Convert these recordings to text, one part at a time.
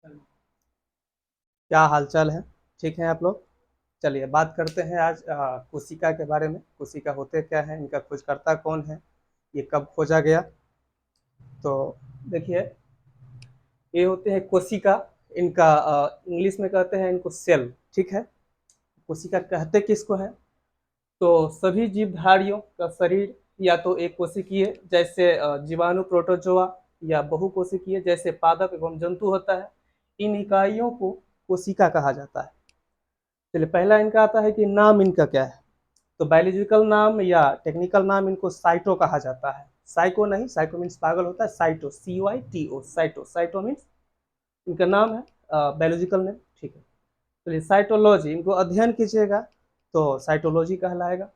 क्या हालचाल है? ठीक है आप लोग? चलिए बात करते हैं आज कोशिका के बारे में। कोशिका होते क्या है, इनका खोजकर्ता कौन है, ये कब खोजा गया। तो देखिए, ये होते हैं कोशिका। इनका इंग्लिश में कहते हैं इनको सेल। ठीक है। कोशिका कहते किसको है? तो सभी जीवधारियों का शरीर या तो एक कोशिकीय जैसे जीवाणु, प्रोटोजोआ, या बहुकोशिकीय जैसे पादप एवं जंतु होता है। इन इकाइयों को कोशिका कहा जाता है। चलिए, पहला इनका आता है कि नाम इनका क्या है। तो बायोलॉजिकल नाम या टेक्निकल नाम इनको साइटो कहा जाता है। साइको नहीं, साइको मीन्स पागल होता है, cyto, CYTO, cyto. Cyto means इनका नाम है, बायोलॉजिकल नेम। ठीक है। चलिए, साइटोलॉजी, इनको अध्ययन कीजिएगा तो साइटोलॉजी कहलाएगा।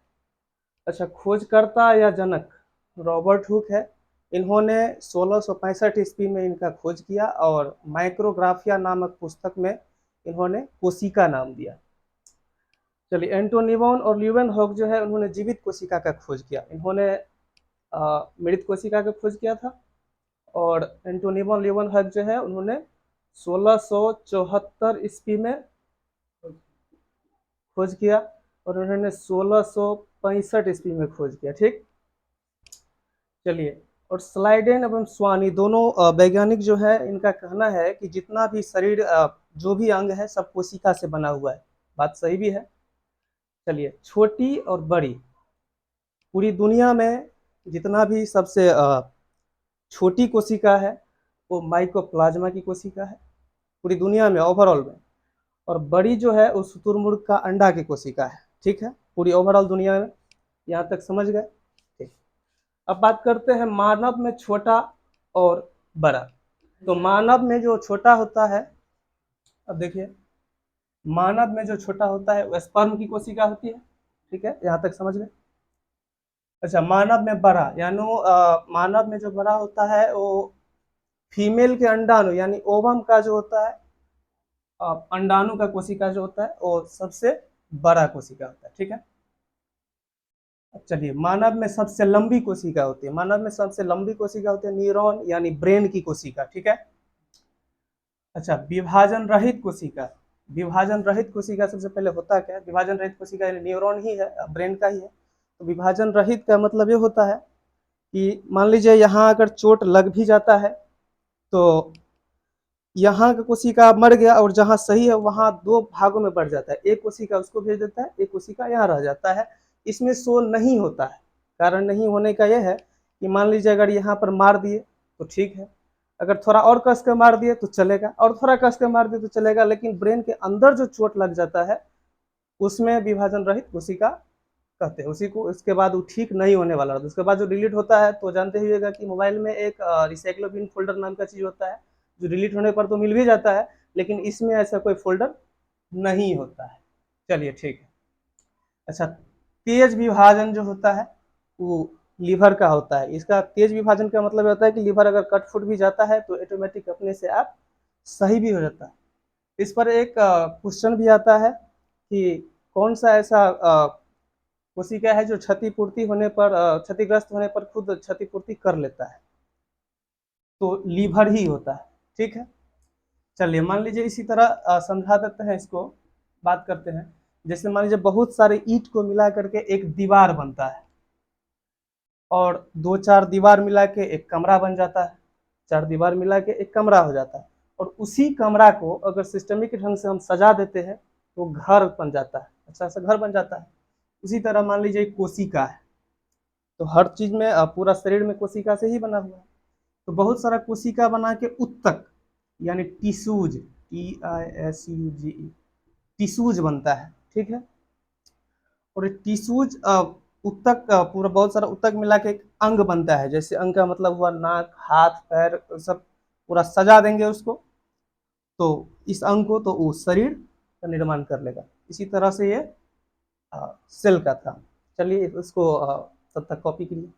अच्छा, खोजकर्ता या जनक रॉबर्ट हुक है। इन्होंने 1665 ईस्वी में इनका खोज किया और माइक्रोग्राफिया नामक पुस्तक में इन्होंने कोशिका नाम दिया। चलिए, एंटोनिवन और ल्यूवेनहॉक जो है उन्होंने जीवित कोशिका का खोज किया। इन्होंने मृत कोशिका का खोज किया था। और एंटोनिवन ल्यूवेनहॉक जो है उन्होंने 1674 ईस्वी में खोज किया और उन्होंने 1665 ईस्वी में खोज किया। ठीक। चलिए, और स्लाइडेन एवं स्वानी दोनों वैज्ञानिक जो है, इनका कहना है कि जितना भी शरीर, जो भी अंग है, सब कोशिका से बना हुआ है। बात सही भी है। चलिए, छोटी और बड़ी, पूरी दुनिया में जितना भी सबसे छोटी कोशिका है वो माइकोप्लाज्मा की कोशिका है, पूरी दुनिया में ओवरऑल में। और बड़ी जो है वो शुतुरमुर्ग का अंडा की कोशिका है। ठीक है, पूरी ओवरऑल दुनिया में। यहाँ तक समझ गए? ठीक। अब बात करते हैं मानव में छोटा और बड़ा। तो मानव में जो छोटा होता है, अब देखिए, मानव में जो छोटा होता है वो स्पर्म की कोशिका होती है। ठीक है, यहाँ तक समझ गए? अच्छा, मानव में बड़ा यानी मानव में जो बड़ा होता है वो फीमेल के अंडाणु यानी ओवम का जो होता है, अंडाणु का कोशिका जो होता है वो सबसे बड़ा कोशिका होता है। ठीक है। चलिए, मानव में सबसे लंबी कोशिका होती है, मानव में सबसे लंबी कोशिका होती है न्यूरॉन यानी ब्रेन की कोशिका। ठीक है। अच्छा, विभाजन रहित कोशिका। विभाजन रहित कोशिका सबसे पहले होता क्या है? विभाजन रहित कोशिका यानी न्यूरॉन ही है, ब्रेन का ही है। तो विभाजन रहित का मतलब ये होता है कि मान लीजिए यहाँ अगर चोट लग भी जाता है तो यहाँ का कोशिका मर गया और जहाँ सही है वहाँ दो भागों में बढ़ जाता है। एक कोशिका उसको भेज देता है, एक कोशिका यहाँ रह जाता है। इसमें शो नहीं होता है। कारण नहीं होने का यह है कि मान लीजिए अगर यहाँ पर मार दिए तो ठीक है, अगर थोड़ा और कस के मार दिए तो चलेगा, और थोड़ा कस के मार दिए तो चलेगा, लेकिन ब्रेन के अंदर जो चोट लग जाता है उसमें विभाजन रहित कोशिका कहते हैं उसी को। इसके बाद वो ठीक नहीं होने वाला है। उसके बाद जो डिलीट होता है, तो जानते ही होगा कि मोबाइल में एक रिसाइक्लोबिन फोल्डर नाम का चीज होता है, जो डिलीट होने पर तो मिल भी जाता है, लेकिन इसमें ऐसा कोई फोल्डर नहीं होता है। चलिए, ठीक है। अच्छा, तेज विभाजन जो होता है वो लीवर का होता है। इसका तेज विभाजन का मतलब होता है कि लीवर अगर कट फुट भी जाता है तो ऑटोमेटिक अपने से आप सही भी हो जाता है। इस पर एक क्वेश्चन भी आता है कि कौन सा ऐसा कोशिका है जो क्षतिपूर्ति होने पर, क्षतिग्रस्त होने पर खुद क्षतिपूर्ति कर लेता है? तो लीवर ही होता है। ठीक है। चलिए, मान लीजिए इसी तरह समझा देते हैं इसको। बात करते हैं, जैसे मान लीजिए बहुत सारे ईंट को मिला करके एक दीवार बनता है, और दो चार दीवार मिला के एक कमरा बन जाता है, चार दीवार मिला के एक कमरा हो जाता है। और उसी कमरा को अगर सिस्टमिक ढंग से हम सजा देते हैं तो घर बन जाता है, अच्छा सा घर बन जाता है। उसी तरह मान लीजिए कोशिका है, तो हर चीज में, पूरा शरीर में कोशिका से ही बना हुआ है। तो बहुत सारा कोशिका बना के उत्तक यानी टिश्यूज, TISUGE, टिश्यूज बनता है। ठीक है। और टिश्यूज, उत्तक, पूरा बहुत सारा उत्तक मिला के एक अंग बनता है। जैसे अंग का मतलब हुआ नाक, हाथ, पैर, सब पूरा सजा देंगे उसको, तो इस अंग को तो वो शरीर का निर्माण कर लेगा। इसी तरह से ये सेल का था। चलिए इसको तब तक कॉपी कीजिए।